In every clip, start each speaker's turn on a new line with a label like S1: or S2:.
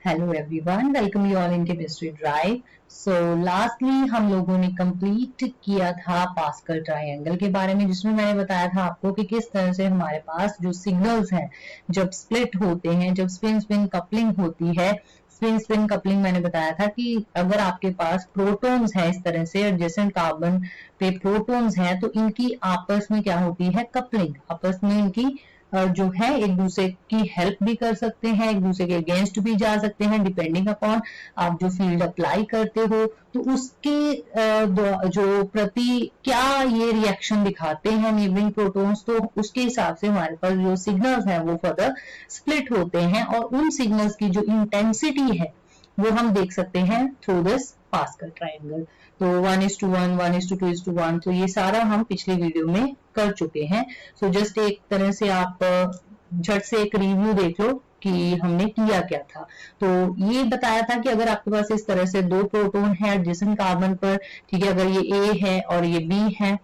S1: Hello everyone, welcome you all in chemistry drive. So lastly हम लोगों ने complete किया था पास्कल ट्रायंगल के बारे में, जिसमें मैंने बताया था आपको कि किस तरह से हमारे पास जो सिग्नल्स हैं जब स्प्लिट होते हैं, जब स्पिन स्पिन कपलिंग होती है। स्पिन स्पिन कपलिंग मैंने बताया था कि अगर आपके पास प्रोटॉन्स है इस तरह से एडजेसेंट कार्बन पे प्रोटॉन्स हैं तो इनकी आपस में क्या होती है, कपलिंग। आपस में इनकी जो है एक दूसरे की हेल्प भी कर सकते हैं, एक दूसरे के अगेंस्ट भी जा सकते हैं, डिपेंडिंग अपॉन आप जो फील्ड अप्लाई करते हो तो उसके जो प्रति क्या ये रिएक्शन दिखाते हैं नेबरिंग प्रोटॉन्स, तो उसके हिसाब से हमारे पास जो सिग्नल्स हैं वो फर्दर स्प्लिट होते हैं और उन सिग्नल्स की जो इंटेंसिटी है वो हम देख सकते हैं थ्रू दिस पास्कल ट्रायंगल। तो 1:1, 1:2:1, तो ये सारा हम पिछले वीडियो में कर चुके हैं। सो जस्ट एक तरह से आप झट से एक रिव्यू देख लो कि हमने किया क्या था। तो ये बताया था कि अगर आपके पास इस तरह से दो प्रोटॉन है एडजेसेंट कार्बन पर, ठीक है, अगर ये A है और ये B है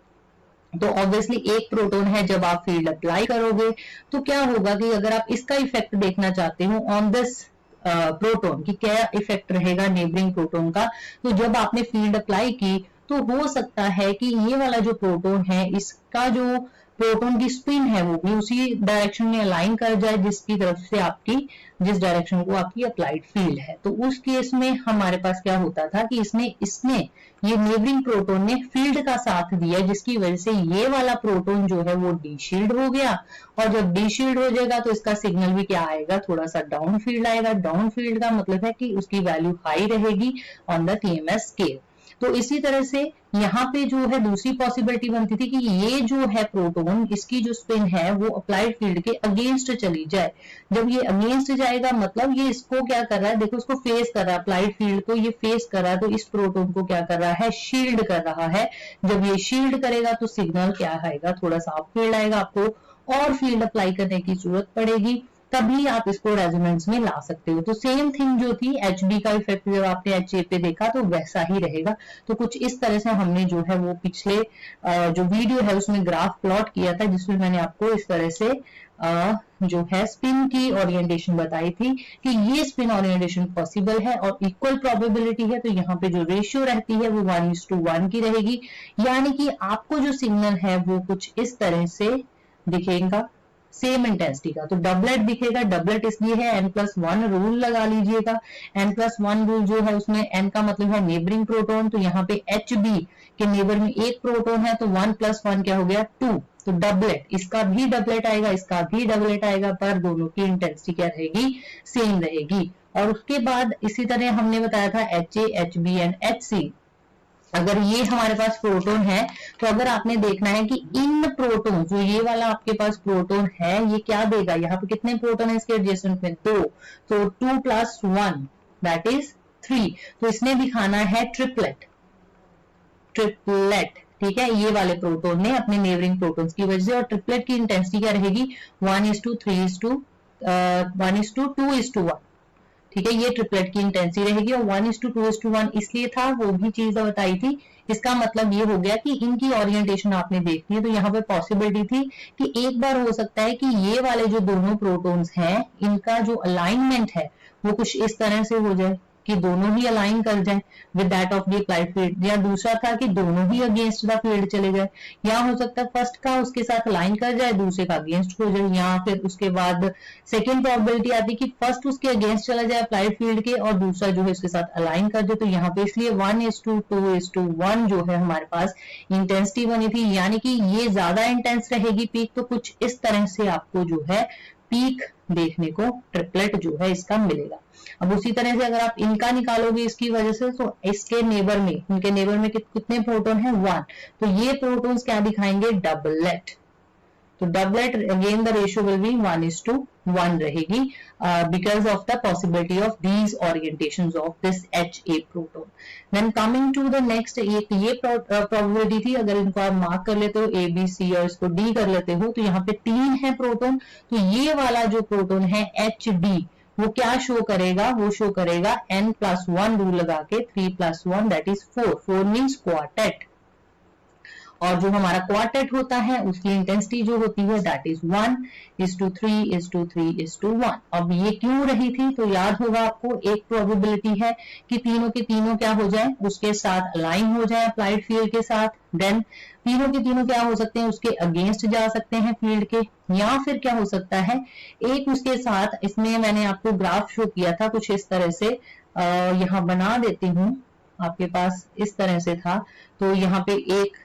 S1: तो ऑब्वियसली एक प्रोटॉन है, जब आप फील्ड अप्लाई करोगे तो क्या होगा कि अगर आप इसका इफेक्ट देखना चाहते हो ऑन दिस प्रोटॉन कि क्या इफेक्ट रहेगा नेबरिंग प्रोटॉन का, तो जब आपने फील्ड अप्लाई की तो हो सकता है कि ये वाला जो प्रोटॉन है इसका जो प्रोटॉन की स्पिन है वो भी उसी डायरेक्शन में अलाइन कर जाए जिसकी तरफ से आपकी जिस डायरेक्शन को आपकी अप्लाइड फील्ड है। तो उस केस में हमारे पास क्या होता था कि इसने ये नेबरिंग प्रोटॉन ने फील्ड का साथ दिया, जिसकी वजह से ये वाला प्रोटॉन जो है वो डीशील्ड हो गया। और जब डीशील्ड हो जाएगा तो इसका सिग्नल भी क्या आएगा, थोड़ा सा डाउन फील्ड आएगा। डाउन फील्ड का मतलब है कि उसकी वैल्यू हाई रहेगी ऑन द TMS स्केल। तो इसी तरह से यहाँ पे जो है दूसरी पॉसिबिलिटी बनती थी कि ये जो है प्रोटॉन, इसकी जो स्पिन है वो अप्लाइड फील्ड के अगेंस्ट चली जाए। जब ये अगेंस्ट जाएगा मतलब ये इसको क्या कर रहा है, देखो इसको फेस कर रहा है, अप्लाइड फील्ड को ये फेस कर रहा है, तो इस प्रोटॉन को क्या कर रहा है, शील्ड कर रहा है। जब ये शील्ड करेगा तो सिग्नल क्या आएगा, थोड़ा सा अप फील्ड आएगा, आपको और फील्ड अप्लाई करने की जरूरत पड़ेगी, तभी आप इसको रेजोनेंस में ला सकते हो। तो सेम थिंग जो थी HB का इफेक्ट जब आपने HA पे देखा तो वैसा ही रहेगा। तो कुछ इस तरह से हमने जो है वो पिछले जो वीडियो है उसमें ग्राफ प्लॉट किया था, जिसमें मैंने आपको इस तरह से जो है स्पिन की ओरिएंटेशन बताई थी कि ये स्पिन ओरिएंटेशन पॉसिबल है और इक्वल प्रोबेबिलिटी है। तो यहाँ पे जो रेशियो रहती है वो 1:1 की रहेगी, यानी कि आपको जो सिग्नल है वो कुछ इस तरह से दिखेगा सेम इंटेंसिटी का। तो डबलेट दिखेगा, डबलेट इसलिए है n+1 रूल लगा लीजिएगा। n+1 रूल जो है उसमें n का मतलब है नेबरिंग प्रोटॉन, तो यहाँ पे HB के नेबर में एक प्रोटॉन है तो 1+1 क्या हो गया 2। तो डबलेट, इसका भी डबलेट आएगा, इसका भी डबलेट आएगा, पर दोनों की इंटेंसिटी क्या रहेगी, सेम रहेगी। और उसके बाद इसी तरह हमने बताया था HA, HB एंड HC। अगर ये हमारे पास प्रोटॉन है तो अगर आपने देखना है कि इन प्रोटॉन, जो ये वाला आपके पास प्रोटॉन है ये क्या देगा, यहाँ पे कितने प्रोटॉन है इसके एडजेसेंट में, 2, तो 2+1 दैट इज 3। तो इसने दिखाना है ट्रिपलेट, ठीक है, ये वाले प्रोटॉन ने अपने नेबरिंग प्रोटॉन्स की वजह से। और ट्रिपलेट की इंटेंसिटी क्या रहेगी, 1:2:1, ठीक है, ये ट्रिपलेट की इंटेंसिटी रहेगी। और 1:2:1 इसलिए था, वो भी चीज बताई थी। इसका मतलब ये हो गया कि इनकी ओरिएंटेशन आपने देखनी है, तो यहाँ पे पॉसिबिलिटी थी कि एक बार हो सकता है कि ये वाले जो दोनों प्रोटॉन्स हैं इनका जो अलाइनमेंट है वो कुछ इस तरह से हो जाए कि दोनों ही अलाइन कर जाए with that of the applied field, या दूसरा था कि दोनों ही अगेंस्ट द फील्ड चले जाए, या हो सकता है फर्स्ट का उसके साथ अलाइन कर जाए दूसरे का अगेंस्ट हो जाए, या फिर उसके बाद सेकेंड प्रोबेबिलिटी आती कि फर्स्ट उसके अगेंस्ट चला जाए अप्लाइड फील्ड के और दूसरा जो है उसके साथ अलाइन कर जाए। तो यहाँ पे इसलिए 1:2:1 जो है हमारे पास इंटेंसिटी बनी थी, यानी कि ये ज्यादा इंटेंस रहेगी पीक, तो कुछ इस तरह से आपको जो है पीक देखने को ट्रिपलेट जो है इसका मिलेगा। अब उसी तरह से अगर आप इनका निकालोगे इसकी वजह से, तो इसके नेबर में, इनके नेबर में कितने प्रोटॉन है, 1, तो ये प्रोटॉन्स क्या दिखाएंगे, डबलेट। तो doublet again the ratio will be 1:1 रहेगी because of the possibility of these orientations of this HA proton. Then coming to the next, एक ये प्रोबेबिलिटी थी, अगर इनको आप मार्क कर लेते हो A, B, C और इसको D कर लेते हो, तो यहाँ पे 3 है प्रोटॉन। तो ये वाला जो प्रोटॉन है HB वो क्या शो करेगा, वो शो करेगा n+1 रूल लगा के 3+1 दैट इज 4 मीन्स क्वार्टेट। और जो हमारा क्वार्टेट होता है उसकी इंटेंसिटी जो होती है दैट इज 1:3:3:1। अब ये क्यों रही थी, तो याद होगा आपको एक प्रोबेबिलिटी है कि तीनों के तीनों क्या हो जाए, उसके साथ अलाइन हो जाए अप्लाइड फील्ड के साथ। देन तीनों के तीनों क्या हो सकते हैं, उसके अगेंस्ट जा सकते हैं फील्ड के, या फिर क्या हो सकता है एक उसके साथ, इसमें मैंने आपको ग्राफ शो किया था कुछ इस तरह से, यहाँ बना देती हूँ, आपके पास इस तरह से था, तो यहाँ पे एक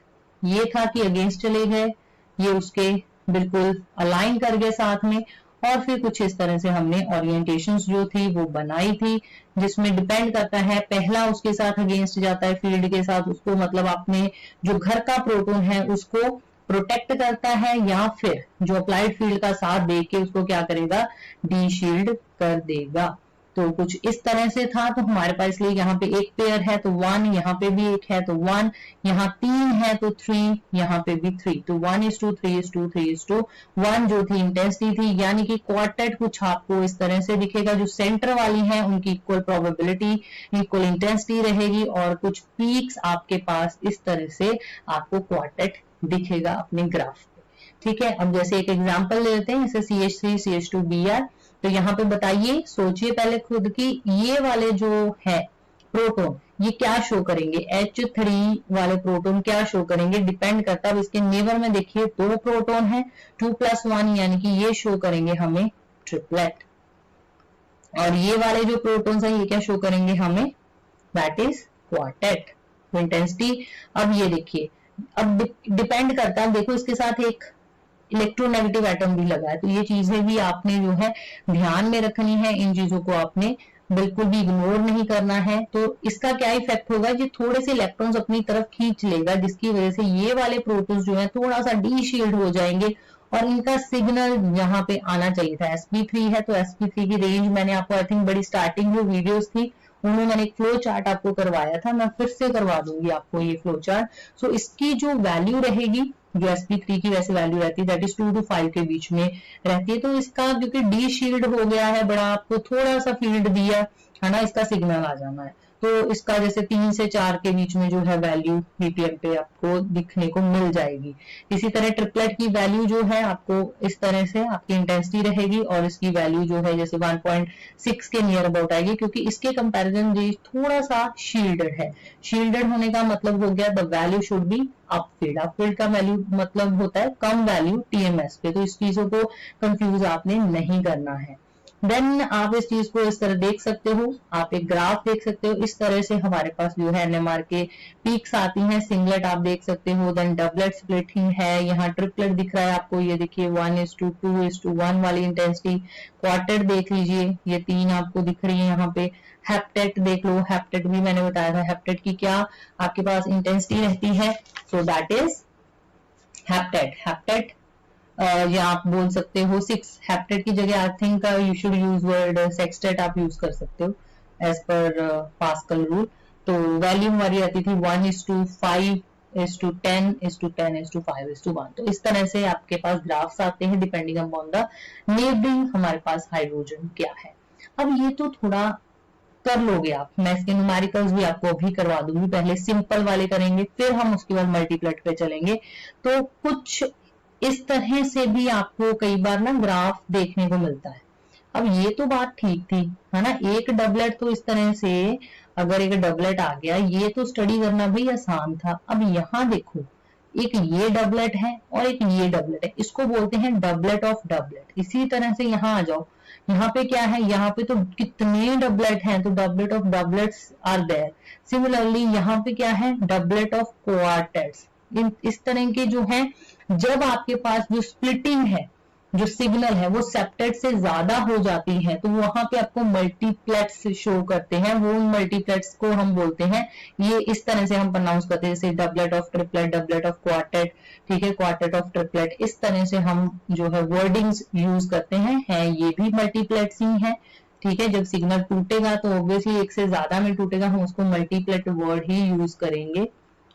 S1: ये था कि अगेंस्ट चले गए, ये उसके बिल्कुल अलाइन कर गए साथ में, और फिर कुछ इस तरह से हमने ओरिएंटेशंस जो थी वो बनाई थी, जिसमें डिपेंड करता है पहला उसके साथ अगेंस्ट जाता है फील्ड के साथ, उसको मतलब आपने जो घर का प्रोटॉन है उसको प्रोटेक्ट करता है, या फिर जो अप्लाइड फील्ड का साथ देके उसको क्या करेगा, डी शील्ड कर देगा। तो कुछ इस तरह से था, तो हमारे पास इसलिए यहाँ पे एक पेयर है तो 1, यहाँ पे भी एक है तो 1, यहाँ 3 है तो 3, यहाँ पे भी 3, तो 1:3:3:1 जो थी इंटेंसिटी थी, यानी कि क्वार्टेट कुछ आपको इस तरह से दिखेगा, जो सेंटर वाली है उनकी इक्वल प्रोबेबिलिटी, इक्वल इंटेंसिटी रहेगी, और कुछ पीक्स आपके पास इस तरह से आपको क्वार्टेट दिखेगा अपने ग्राफ पे। ठीक है, अब जैसे एक एग्जांपल ले लेते हैं, जैसे CH3 CH2Br, तो यहाँ पे बताइए, सोचिए पहले खुद की, ये वाले जो है प्रोटॉन ये क्या शो करेंगे, H3 वाले प्रोटॉन क्या शो करेंगे, डिपेंड करता है। अब इसके नेबर में देखिए 2 प्रोटॉन है, 2+1, यानी कि ये शो करेंगे हमें ट्रिपलेट, और ये वाले जो प्रोटॉन्स है ये क्या शो करेंगे हमें, दैट इज क्वार्टेट। इंटेंसिटी अब ये देखिए, अब डिपेंड करता है, देखो इसके साथ एक इलेक्ट्रोनेगेटिव एटम भी लगा है, तो ये चीजें भी आपने जो है ध्यान में रखनी है, इन चीजों को आपने बिल्कुल भी इग्नोर नहीं करना है। तो इसका क्या इफेक्ट होगा, ये थोड़े से इलेक्ट्रॉन्स अपनी तरफ खींच लेगा, जिसकी वजह से ये वाले प्रोटॉन्स जो है थोड़ा सा डी शील्ड हो जाएंगे, और इनका सिग्नल यहाँ पे आना चाहिए था। sp3 है तो sp3 की रेंज मैंने आपको आई थिंक बड़ी स्टार्टिंग जो वीडियोस थी उनमें मैंने एक फ्लो चार्ट आपको करवाया था, मैं फिर से करवा दूंगी आपको ये फ्लो चार्ट। सो इसकी जो वैल्यू रहेगी, जो sp3 की वैसे वैल्यू रहती है दैट इज 2 to 5 के बीच में रहती है। तो इसका क्योंकि डी शील्ड हो गया है बड़ा, आपको थोड़ा सा फील्ड दिया है ना, इसका सिग्नल आ जाना है, तो इसका जैसे 3 से 4 के बीच में जो है वैल्यू ppm पे आपको दिखने को मिल जाएगी। इसी तरह ट्रिपलेट की वैल्यू जो है आपको इस तरह से आपकी इंटेंसिटी रहेगी, और इसकी वैल्यू जो है जैसे 1.6 के नियर अबाउट आएगी, क्योंकि इसके कंपैरिजन ये थोड़ा सा शील्डेड है। शील्डेड होने का मतलब हो गया द वैल्यू शुड बी अपफील्ड। अपफील्ड का वैल्यू मतलब होता है कम वैल्यू TMS पे, तो इस चीजों को कंफ्यूज आपने नहीं करना है। देन आप इस चीज को इस तरह देख सकते हो, आप एक ग्राफ देख सकते हो, इस तरह से हमारे पास जो है NMR के पीक्स आती हैं। सिंगलेट आप देख सकते हो, देन डबलेट स्प्लिटिंग है, यहाँ ट्रिपलेट दिख रहा है आपको, ये देखिए 1:2:1 वाली इंटेंसिटी। क्वार्टेट देख लीजिए, ये 3 आपको दिख रही है यहाँ पे। हेप्टेट देख लो, हेप्टेट भी मैंने बताया था, हेप्टेट की क्या आपके पास इंटेंसिटी रहती है, सो दैट इज हेप्टेट या आप बोल सकते हो 6। हेप्टेट की जगह I think you should use word sextet आप यूज कर सकते हो एज पर पास्कल रूल। तो वैल्यू हमारी आती थी 1:5:10:10:5:1। तो इस तरह से आपके पास ग्राफ्स आते हैं डिपेंडिंग अपॉन द नेबरिंग हमारे पास हाइड्रोजन क्या है। अब ये तो थोड़ा कर लोगे आप, मैं इसके न्यूमेरिकल्स भी आपको अभी करवा दूंगी, पहले सिंपल वाले करेंगे फिर हम उसके बाद मल्टीप्लेट पे चलेंगे। तो कुछ इस तरह से भी आपको कई बार ना ग्राफ देखने को मिलता है। अब ये तो बात ठीक थी, है ना, एक डबलेट तो इस तरह से अगर एक डबलेट आ गया ये तो स्टडी करना भी आसान था। अब यहाँ देखो, एक ये डबलेट है और एक ये डबलेट है, इसको बोलते हैं डबलेट ऑफ डबलेट। इसी तरह से यहाँ आ जाओ, यहाँ पे क्या है, यहाँ पे तो कितने डबलेट हैं, तो doublet of doublets are there. Similarly यहाँ पे क्या है, डबलेट ऑफ क्वार्टेट्स। इस तरह के जो है, जब आपके पास जो स्प्लिटिंग है, जो सिग्नल है वो सेप्टेट से ज्यादा हो जाती है, तो वहां पे आपको मल्टीप्लेट्स शो करते हैं। वो मल्टीप्लेट्स को हम बोलते हैं, ये इस तरह से हम प्रोनाउंस करते हैं, जैसे doublet of triplet, doublet of quartet, ठीक है, क्वार्टेट ऑफ ट्रिपलेट, इस तरह से हम जो है वर्डिंग्स यूज करते हैं ये भी मल्टीप्लेट्स ही है। ठीक है, जब सिग्नल टूटेगा तो ऑब्वियसली एक से ज्यादा में टूटेगा, हम उसको मल्टीप्लेट वर्ड ही यूज करेंगे,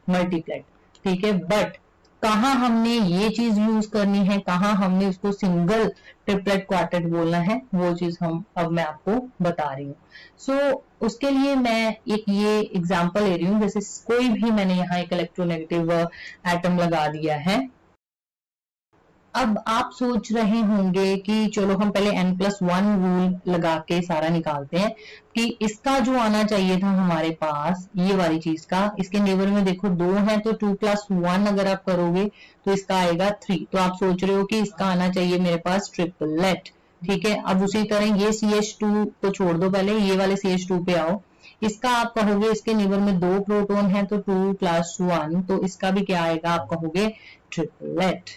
S1: मल्टीप्लेट। ठीक है, बट कहाँ हमने ये चीज यूज करनी है, कहाँ हमने उसको सिंगल ट्रिपलेट क्वार्टेट बोलना है, वो चीज अब मैं आपको बता रही हूँ। सो उसके लिए मैं एक ये एग्जांपल ले रही हूँ, जैसे कोई भी मैंने यहाँ एक इलेक्ट्रोनेगेटिव एटम लगा दिया है। अब आप सोच रहे होंगे कि चलो हम पहले n+1 रूल लगा के सारा निकालते हैं कि इसका जो आना चाहिए था हमारे पास ये वाली चीज का, इसके नेबर में देखो 2 है तो 2+1 अगर आप करोगे तो इसका आएगा 3। तो आप सोच रहे हो कि इसका आना चाहिए मेरे पास ट्रिपलेट। ठीक है, अब उसी तरह ये CH2 को छोड़ दो, पहले ये वाले CH2 पे आओ। इसका आप कहोगे इसके नेबर में 2 प्रोटॉन है तो 2+1, तो इसका भी क्या आएगा, आप कहोगे ट्रिपलेट,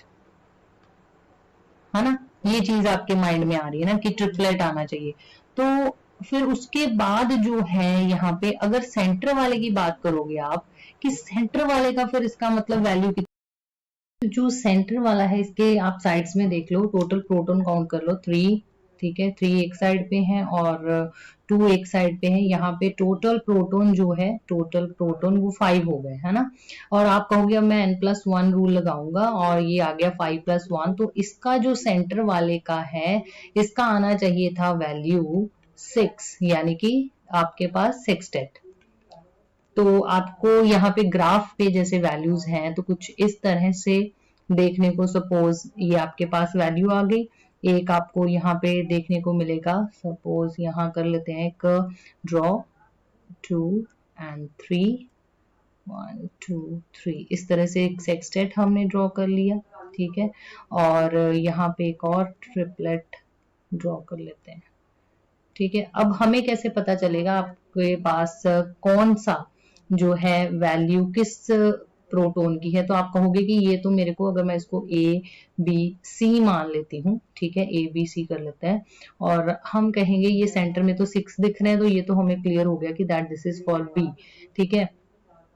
S1: है ना। ये चीज आपके माइंड में आ रही है ना कि ट्रिपलेट आना चाहिए। तो फिर उसके बाद जो है यहाँ पे अगर सेंटर वाले की बात करोगे आप कि सेंटर वाले का फिर इसका मतलब वैल्यू कितना, जो सेंटर वाला है इसके आप साइड्स में देख लो, टोटल प्रोटॉन काउंट कर लो 3। ठीक है, 3 एक साइड पे हैं और 2 एक साइड पे है। यहाँ पे टोटल प्रोटॉन जो है, टोटल प्रोटॉन वो 5 हो गए, है ना। और आप कहोगे अब मैं n+1 रूल लगाऊंगा और ये आ गया 5+1, तो इसका जो सेंटर वाले का है इसका आना चाहिए था वैल्यू 6, यानी कि आपके पास सेक्सटेट। तो आपको यहाँ पे ग्राफ पे जैसे वैल्यूज हैं तो कुछ इस तरह से देखने को, सपोज ये आपके पास वैल्यू आ गई, एक आपको यहाँ पे देखने को मिलेगा, सपोज यहाँ कर लेते हैं एक ड्रॉ 2 and 3, 1 2 3, इस तरह से एक सेक्सटेट हमने ड्रॉ कर लिया। ठीक है, और यहाँ पे एक और ट्रिपलेट ड्रॉ कर लेते हैं। ठीक है, अब हमें कैसे पता चलेगा आपके पास कौन सा जो है वैल्यू किस प्रोटॉन की है। तो आप कहोगे कि ये तो मेरे को, अगर मैं इसको ABC मान लेती हूँ, ठीक है, ABC कर लेते हैं, और हम कहेंगे ये सेंटर में तो 6 दिख रहे हैं, तो ये तो हमें क्लियर हो गया कि that this is for B। ठीक है,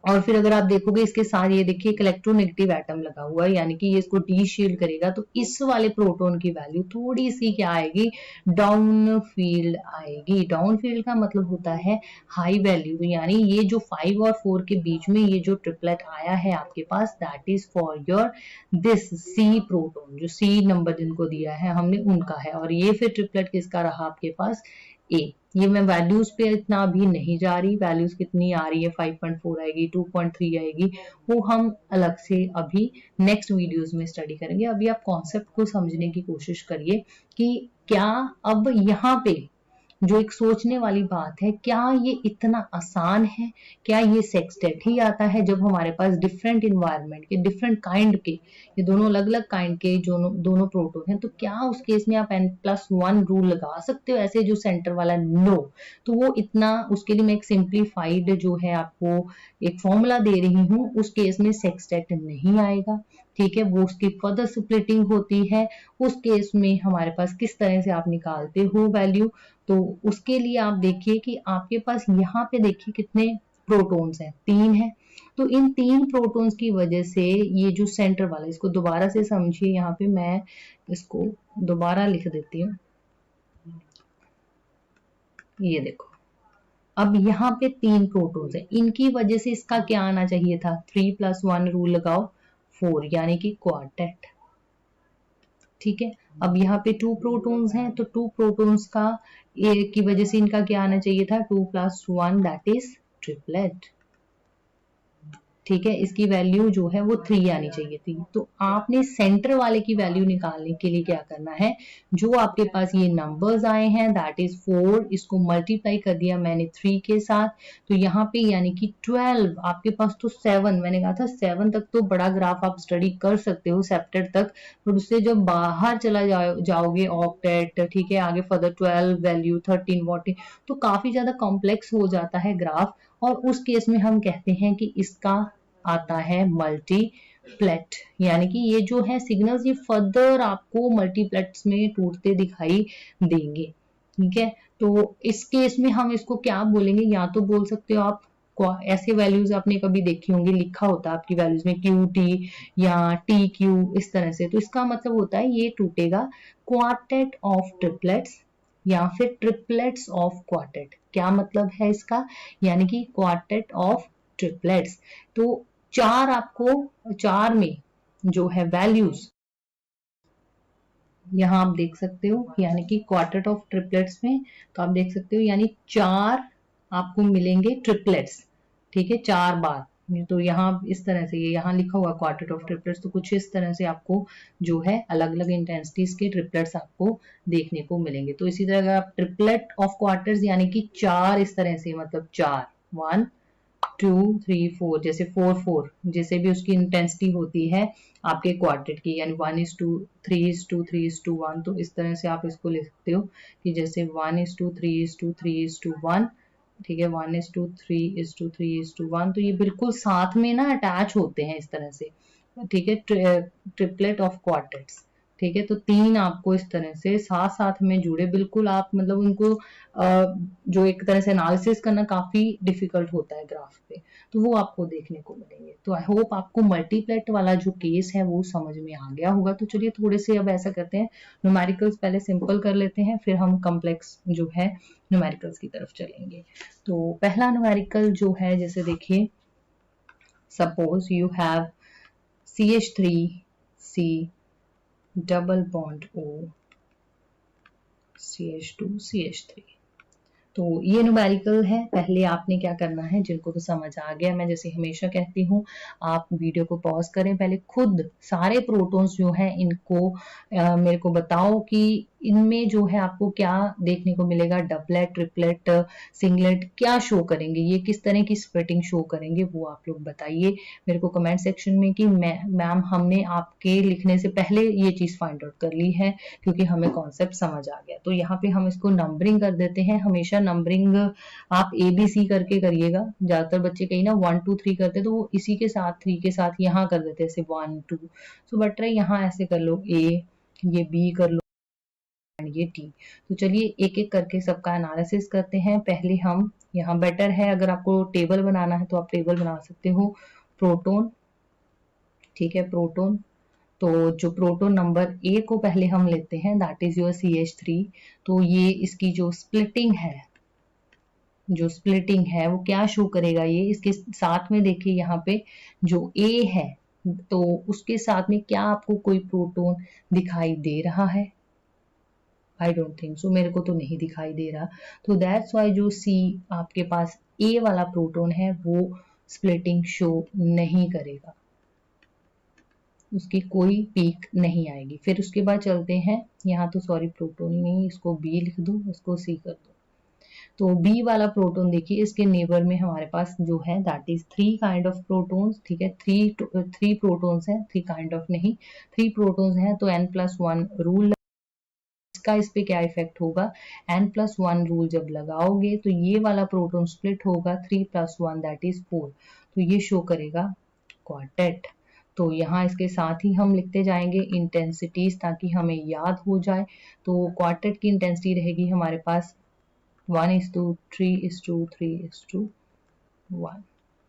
S1: और फिर अगर आप देखोगे इसके साथ ये देखिए एक इलेक्ट्रोनेगेटिव एटम लगा हुआ है, यानी कि ये इसको डी शील्ड करेगा, तो इस वाले प्रोटॉन की वैल्यू थोड़ी सी क्या आएगी, डाउन फील्ड आएगी। डाउन फील्ड का मतलब होता है हाई वैल्यू, यानी ये जो 5 और 4 के बीच में ये जो ट्रिपलेट आया है आपके पास, that is for your this C proton, जो C नंबर जिनको दिया है हमने उनका है। और ये फिर ट्रिपलेट किसका रहा आपके पास, A। ये मैं वैल्यूज पे इतना अभी नहीं जा रही, वैल्यूज कितनी आ रही है, 5.4 आएगी, 2.3 आएगी, वो हम अलग से अभी नेक्स्ट वीडियोस में स्टडी करेंगे। अभी आप कॉन्सेप्ट को समझने की कोशिश करिए कि क्या अब यहाँ पे जो एक सोचने वाली बात है, क्या ये इतना आसान है, क्या ये सेक्सटेट ही आता है जब हमारे पास डिफरेंट इन्वायरमेंट के डिफरेंट काइंड के, ये दोनों अलग अलग काइंड के जो दोनों प्रोटॉन हैं, तो क्या उस केस में आप n+1 रूल लगा सकते हो ऐसे जो सेंटर वाला, नो। तो वो इतना, उसके लिए मैं एक सिंप्लीफाइड जो है आपको एक फॉर्मूला दे रही हूँ, उस केस में सेक्सटेट नहीं आएगा। ठीक है, वो उसकी फर्दर स्प्लिटिंग होती है, उस केस में हमारे पास किस तरह से आप निकालते हो वैल्यू। तो उसके लिए आप देखिए कि आपके पास यहाँ पे देखिए कितने प्रोटॉन्स हैं, 3 है। तो इन 3 प्रोटॉन्स की वजह से ये जो सेंटर वाला, इसको दोबारा से समझिए, यहाँ पे मैं इसको दोबारा लिख देती हूँ। ये देखो, अब यहाँ पे 3 प्रोटॉन्स है, इनकी वजह से इसका क्या आना चाहिए था, 3+1 रूल लगाओ 4, यानी कि क्वार्टेट। ठीक है, अब यहाँ पे 2 प्रोटॉन्स हैं, तो 2 प्रोटॉन्स का की वजह से इनका क्या आना चाहिए था, 2+1, दैट इज ट्रिपलेट। ठीक है, इसकी वैल्यू जो है वो 3 आनी चाहिए थी। तो आपने सेंटर वाले की वैल्यू निकालने के लिए क्या करना है, जो आपके पास ये नंबर्स आए हैं दैट इज 4, इसको मल्टीप्लाई कर दिया मैंने 3 के साथ, तो यहाँ पे यानी कि 12, आपके पास तो 7, मैंने कहा था 7 तक तो बड़ा ग्राफ आप स्टडी कर सकते हो, सेप्टेट तक, पर उससे जब बाहर चला जाओगे ऑक्टेट, ठीक है, आगे फर्दर 12 वैल्यू 13 14, तो काफी ज्यादा कॉम्प्लेक्स हो जाता है ग्राफ, और उस केस में हम कहते हैं कि इसका आता है मल्टीप्लेट, यानी कि ये जो है सिग्नल्स ये फर्दर आपको मल्टीप्लेट्स में टूटते दिखाई देंगे। ठीक है, तो इस केस में हम इसको क्या बोलेंगे, या तो बोल सकते हो आप, ऐसे वैल्यूज आपने कभी देखी होंगी, लिखा होता है आपकी वैल्यूज में QT या TQ इस तरह से, तो इसका मतलब होता है ये टूटेगा क्वार्टेट ऑफ ट्रिपलेट्स या फिर ट्रिपलेट्स ऑफ क्वार्टेट। क्या मतलब है इसका, यानी कि क्वार्टेट ऑफ ट्रिपलेट्स। तो 4 आपको, 4 में जो है वैल्यूज यहाँ आप देख सकते हो, यानी कि क्वार्टेट ऑफ ट्रिपलेट्स में तो आप देख सकते हो यानी 4 आपको मिलेंगे ट्रिपलेट्स, ठीक है, 4 बार। तो यहाँ इस तरह से ये यहाँ लिखा हुआ क्वार्टेट ऑफ ट्रिपलेट्स, तो कुछ इस तरह से आपको जो है अलग अलग इंटेंसिटीज के ट्रिपलेट्स आपको देखने को मिलेंगे। तो इसी तरह अगर आप ट्रिपलेट ऑफ क्वार्टर्स यानी कि 4 इस तरह से, मतलब 4 1 2 3 4, जैसे 4 4 जैसे भी उसकी इंटेंसिटी होती है आपके क्वार्टेट की, यानी 1:3:3:1, तो इस तरह से आप इसको लिख सकते हो कि जैसे 1:3:3:1, ठीक है, 1:3:3:1, तो ये बिल्कुल साथ में ना अटैच होते हैं इस तरह से, ठीक है, ट्रिपलेट ऑफ क्वार्टेट्स, ठीक है। तो 3 आपको इस तरह से साथ साथ में जुड़े, बिल्कुल आप मतलब उनको जो एक तरह से एनालिसिस करना काफी डिफिकल्ट होता है ग्राफ पे, तो वो आपको देखने को मिलेंगे। तो आई होप आपको मल्टीप्लेट वाला जो केस है वो समझ में आ गया होगा। तो चलिए थोड़े से अब ऐसा करते हैं, न्यूमेरिकल्स पहले सिंपल कर लेते हैं, फिर हम कॉम्प्लेक्स जो है न्यूमेरिकल्स की तरफ चलेंगे। तो पहला न्यूमेरिकल जो है, जैसे देखिए, suppose you have CH3C double bond O CH2CH3। तो ये न्यूमेरिकल है। पहले आपने क्या करना है, जिनको तो समझ आ गया, मैं जैसे हमेशा कहती हूँ, आप वीडियो को पॉज करें, पहले खुद सारे प्रोटॉन्स जो हैं इनको मेरे को बताओ कि इनमें जो है आपको क्या देखने को मिलेगा, डबलेट, ट्रिपलेट, सिंगलेट क्या शो करेंगे, ये किस तरह की स्प्लिटिंग शो करेंगे, वो आप लोग बताइए मेरे को कमेंट सेक्शन में कि मैम हमने आपके लिखने से पहले ये चीज फाइंड आउट कर ली है, क्योंकि हमें कॉन्सेप्ट समझ आ गया। तो यहाँ पे हम इसको नंबरिंग कर देते हैं। हमेशा नंबरिंग आप ABC करके करिएगा, ज्यादातर बच्चे कहीं ना 1 2 3 करते, तो वो इसी के साथ 3 के साथ यहाँ कर देते हैं, ऐसे 1 2, तो बेटर है यहाँ ऐसे कर लो, A, ये B कर लो, ये T। तो चलिए एक एक करके सबका एनालिसिस करते हैं। पहले हम यहाँ, बेटर है अगर आपको टेबल बनाना है तो आप टेबल बना सकते हो, प्रोटोन, ठीक है, प्रोटोन। तो जो प्रोटोन नंबर A को पहले हम लेते हैं, दैट इज योर CH3। तो ये इसकी जो स्प्लिटिंग है वो क्या शो करेगा, ये इसके साथ में देखिए यहाँ पे जो A है, तो उसके साथ में क्या आपको कोई प्रोटोन दिखाई दे रहा है? आई डोंट थिंक सो, मेरे को तो नहीं दिखाई दे रहा। तो दैट्स वाई जो C आपके पास A वाला प्रोटोन है वो स्प्लिटिंग शो नहीं करेगा, उसकी कोई पीक नहीं आएगी। फिर उसके बाद चलते हैं, यहाँ तो सॉरी प्रोटोन ही नहीं, इसको B लिख दो, इसको C कर दो। तो B वाला प्रोटोन देखिए, इसके नेबर में हमारे पास जो है that is 3 kind of protons, ठीक है, 3 प्रोटोन्स हैं, 3 काइंड ऑफ नहीं, 3 प्रोटोन्स हैं। तो N+1 रूल, इसका इस पे क्या इफेक्ट होगा, N+1 रूल जब लगाओगे तो ये वाला प्रोटोन स्प्लिट होगा, 3+1 दैट इज 4, तो ये शो करेगा क्वार्टेट। तो यहाँ इसके साथ ही हम लिखते जाएंगे इंटेंसिटीज ताकि हमें याद हो जाए। तो क्वार्टेट की इंटेंसिटी रहेगी हमारे पास 1:3:3:1,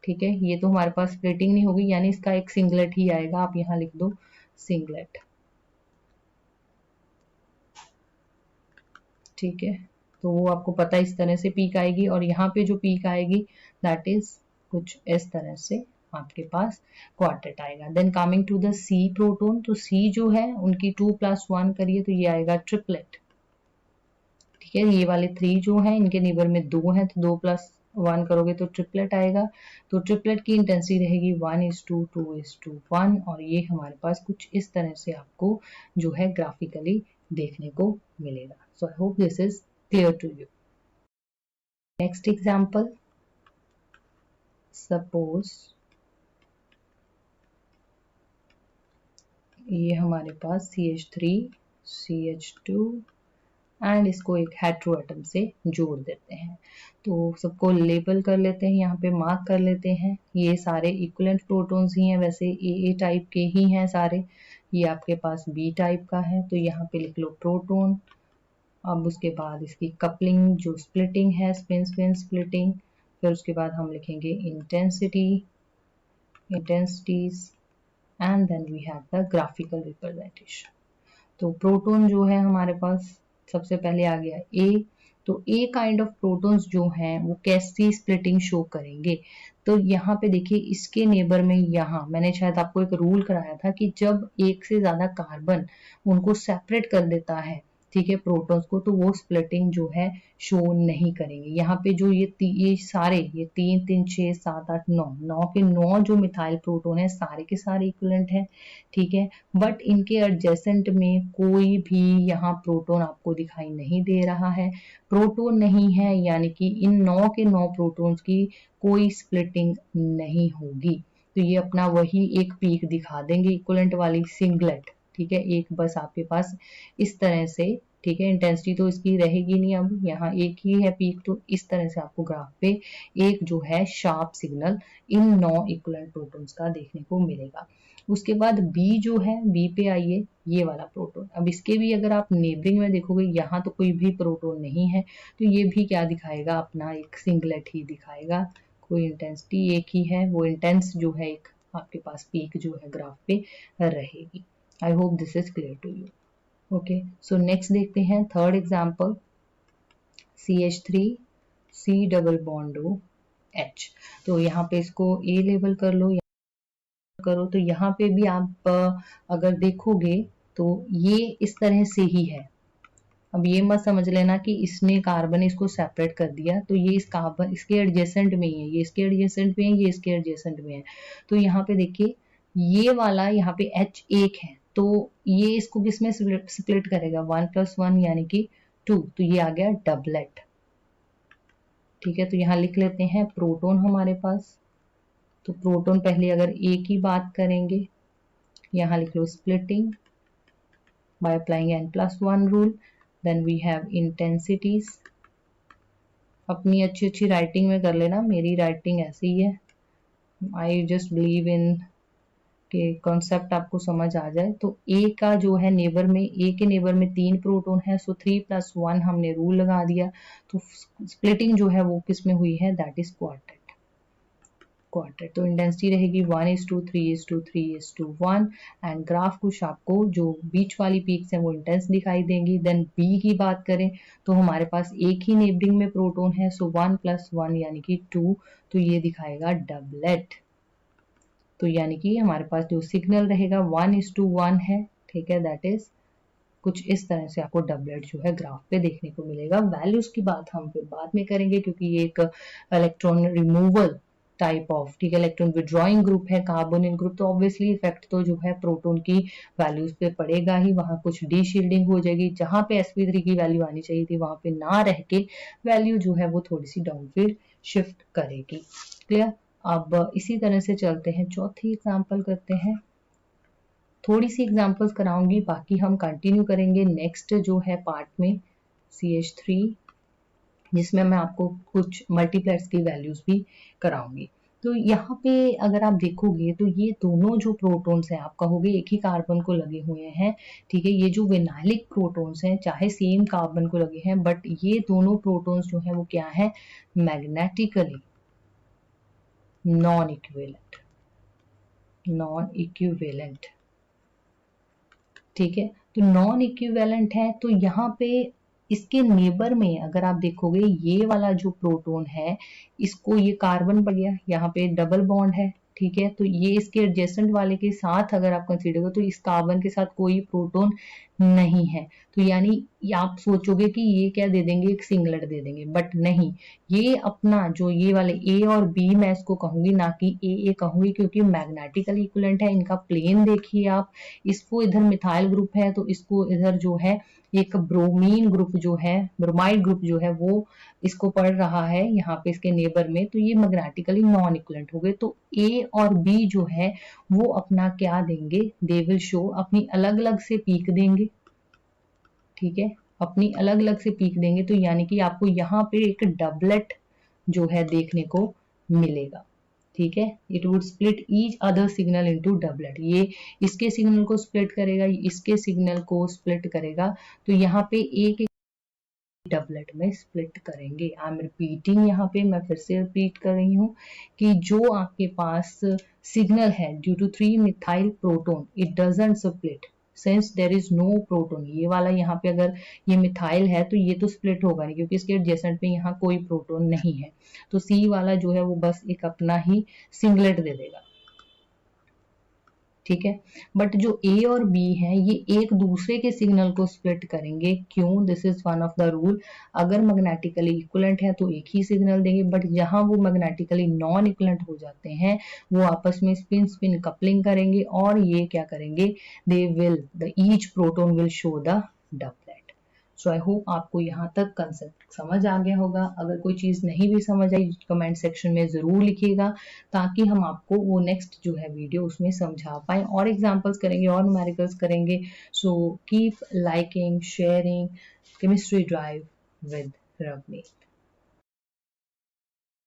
S1: ठीक है। ये तो हमारे पास स्प्लिटिंग नहीं होगी, यानी इसका एक सिंगलेट ही आएगा, आप यहाँ लिख दो सिंगलेट, ठीक है। तो वो आपको पता है इस तरह से पीक आएगी, और यहाँ पे जो पीक आएगी दैट इज कुछ इस तरह से आपके पास क्वार्टेट आएगा। Then coming to the C proton, तो C जो है उनकी 2+1 करिए तो ये आएगा ट्रिपलेट, ठीक है। ये वाले 3 जो हैं इनके नेबर में 2 हैं, तो 2+1 करोगे तो ट्रिपलेट आएगा। तो ट्रिपलेट की इंटेंसिटी रहेगी 1:2:1, और ये हमारे पास कुछ इस तरह से आपको जो है ग्राफिकली देखने को मिलेगा। So I hope this is clear to you. Next example, suppose ये हमारे पास CH3 CH2 एंड इसको एक हेटेरो एटम से जोड़ देते हैं। तो सबको लेबल कर लेते हैं, यहाँ पे मार्क कर लेते हैं। ये सारे इक्विवेलेंट प्रोटॉन्स ही हैं, वैसे AA टाइप के ही हैं सारे। ये आपके पास B टाइप का है, तो यहाँ पे लिख लो प्रोटॉन। अब उसके बाद इसकी कपलिंग जो स्प्लिटिंग है, स्पिन स्पिन स्प्लिटिंग। फिर उसके बाद हम लिखेंगे intensities and then we have the graphical representation. तो प्रोटॉन जो है हमारे पास सबसे पहले आ गया A, तो ए काइंड ऑफ प्रोटॉन्स जो हैं वो कैसी स्प्लिटिंग शो करेंगे। तो यहाँ पे देखिए इसके नेबर में, यहाँ मैंने शायद आपको एक रूल कराया था कि जब एक से ज्यादा कार्बन उनको सेपरेट कर देता है, ठीक है, प्रोटॉन्स को, तो वो स्प्लिटिंग जो है शो नहीं करेंगे। यहाँ पे जो ये सारे ये 3 3 6 7 8 9 9 के 9 जो मिथाइल प्रोटॉन है सारे के सारे इक्विवेलेंट है, ठीक है, बट इनके एडजेसेंट में कोई भी यहाँ प्रोटॉन आपको दिखाई नहीं दे रहा है। प्रोटॉन नहीं है यानी कि इन 9 के 9 प्रोटॉन्स की कोई स्प्लिटिंग नहीं होगी। तो ये अपना वही एक पीक दिखा देंगे इक्विवेलेंट वाली सिंगलेट, ठीक है, एक बस आपके पास इस तरह से, ठीक है, इंटेंसिटी तो इसकी रहेगी नहीं, अब यहाँ एक ही है पीक, तो इस तरह से आपको ग्राफ पे एक जो है शार्प सिग्नल इन 9 इक्विवेलेंट प्रोटॉन्स का देखने को मिलेगा। उसके बाद बी जो है, बी पे आइए, ये वाला प्रोटॉन, अब इसके भी अगर आप नेबरिंग में देखोगे यहाँ तो कोई भी प्रोटॉन नहीं है, तो ये भी क्या दिखाएगा, अपना एक सिंगलेट ही दिखाएगा, कोई इंटेंसिटी एक ही है, वो इंटेंस जो है एक आपके पास पीक जो है ग्राफ पे रहेगी। I hope this is clear to you. Okay, so next देखते हैं third example, CH3 C double bond O H। तो यहाँ पे इसको A लेबल कर लो करो, तो यहाँ पे भी आप अगर देखोगे तो ये इस तरह से ही है। अब ये मत समझ लेना कि इसने कार्बन इसको सेपरेट कर दिया, तो ये इस कार्बन इसके एडजेसेंट में ही है, ये इसके एडजेसेंट में है, ये इसके एडजेसेंट में है। तो यहाँ पे देखिए ये वाला यहाँ पे H एक है, तो ये इसको किसमें स्प्लिट करेगा, 1 + 1 यानी कि 2, तो ये आ गया डबलेट, ठीक है। तो यहाँ लिख लेते हैं प्रोटॉन हमारे पास, तो प्रोटॉन पहले अगर ए की बात करेंगे, यहाँ लिख लो splitting by applying n+1 rule, then we have intensities। अपनी अच्छी अच्छी राइटिंग में कर लेना, मेरी राइटिंग ऐसी ही है, आई जस्ट बिलीव इन के कॉन्सेप्ट आपको समझ आ जाए। तो ए का जो है नेबर में, ए के नेबर में 3 प्रोटॉन है, सो 3 + 1 हमने रूल लगा दिया, तो स्प्लिटिंग जो है वो किस में हुई है, दैट इज क्वार्टेट। तो इंटेंसिटी रहेगी 1:3:3:1 एंड ग्राफ कुछ आपको जो बीच वाली पीक्स हैं वो इंटेंस दिखाई देंगी। देन बी की बात करें तो हमारे पास एक ही नेबरिंग में प्रोटॉन है, सो 1 + 1 यानी कि 2, तो ये दिखाएगा डबलेट। तो यानी कि हमारे पास जो सिग्नल रहेगा 1:1 है, ठीक है, दैट इज कुछ इस तरह से आपको डबलेट जो है ग्राफ पे देखने को मिलेगा। वैल्यूज की बात हम फिर बाद में करेंगे क्योंकि ये एक इलेक्ट्रॉन रिमूवल टाइप ऑफ, ठीक है, इलेक्ट्रॉन विड्रॉइंग ग्रुप है, कार्बोनिल ग्रुप, तो ऑब्वियसली इफेक्ट तो जो है प्रोटॉन की वैल्यूज पे पड़ेगा ही, वहां कुछ डी शील्डिंग हो जाएगी, जहां पे sp3 की वैल्यू आनी चाहिए थी वहां पे ना रह के वैल्यू जो है वो थोड़ी सी डाउनफील्ड शिफ्ट करेगी। क्लियर। अब इसी तरह से चलते हैं, चौथी एग्जाम्पल करते हैं, थोड़ी सी एग्जाम्पल्स कराऊंगी, बाकी हम कंटिन्यू करेंगे नेक्स्ट जो है पार्ट में CH3, जिसमें मैं आपको कुछ मल्टीप्लेक्स की वैल्यूज भी कराऊंगी। तो यहाँ पे अगर आप देखोगे तो ये दोनों जो प्रोटॉन्स हैं आप कहोगे एक ही कार्बन को लगे हुए हैं, ठीक है, ये जो विनाइलिक प्रोटॉन्स हैं चाहे सेम कार्बन को लगे हैं, बट ये दोनों प्रोटॉन्स जो है वो क्या है, मैग्नेटिकली नॉन इक्विवेलेंट, ठीक है। तो नॉन इक्विवेलेंट है, तो यहाँ पे इसके नेबर में अगर आप देखोगे ये वाला जो प्रोटॉन है इसको ये कार्बन पड़ गया, यहाँ पे डबल बॉन्ड है, ठीक है, तो ये इसके एडजेसेंट वाले के साथ अगर आप कंसीडर करो तो इस कार्बन के साथ कोई प्रोटॉन नहीं है, तो यानी आप सोचोगे कि ये क्या दे देंगे, एक सिंगलेट दे देंगे, बट नहीं, ये अपना जो ये वाले ए और बी मैं इसको कहूंगी, ना कि ए कहूंगी, क्योंकि मैग्नेटिकली इक्विवेलेंट है। इनका प्लेन देखिए आप, इसको इधर मिथाइल ग्रुप है तो इसको इधर जो है एक ब्रोमीन ग्रुप जो है, ब्रोमाइड ग्रुप जो है वो इसको पड़ रहा है यहाँ पे इसके नेबर में, तो ये मैग्नेटिकली नॉन इक्विवेलेंट हो गए। तो ए और बी जो है वो अपना क्या देंगे, दे विल शो अपनी अलग अलग से पीक देंगे, ठीक है, अपनी अलग अलग से पीक देंगे, तो यानी कि आपको यहाँ पे एक डबलेट जो है देखने को मिलेगा, ठीक है। It would split each other signal into doublet, ये इसके सिग्नल को स्प्लिट करेगा, इसके सिग्नल को स्प्लिट करेगा, तो यहाँ पे एक डबलेट में स्प्लिट करेंगे। आई एम रिपीटिंग, यहाँ पे मैं फिर से रिपीट कर रही हूँ कि जो आपके पास सिग्नल है due to 3 methyl proton, it doesn't since there is no proton, ये वाला यहाँ पे अगर ये मिथाइल है तो ये तो स्प्लिट होगा नहीं क्योंकि इसके एडजेसेंट पे यहाँ कोई प्रोटॉन नहीं है, तो सी वाला जो है वो बस एक अपना ही सिंगलेट दे देगा, ठीक है। बट जो ए और बी है ये एक दूसरे के सिग्नल को स्प्लिट करेंगे, क्यों? This is one of the rule, अगर मैग्नेटिकली इक्विवेलेंट है तो एक ही सिग्नल देंगे, बट जहां वो मैग्नेटिकली नॉन इक्विवेलेंट हो जाते हैं वो आपस में स्पिन स्पिन कपलिंग करेंगे और ये क्या करेंगे, they will the each proton will show the doublet. So I hope आपको यहाँ तक कंसेप्ट समझ आ गया होगा। अगर कोई चीज़ नहीं भी समझ आई कमेंट सेक्शन में ज़रूर लिखिएगा ताकि हम आपको वो नेक्स्ट जो है वीडियो उसमें समझा पाएँ, और एग्जांपल्स करेंगे और न्यूमेरिकल्स करेंगे। So keep liking, sharing chemistry drive with Ravneet.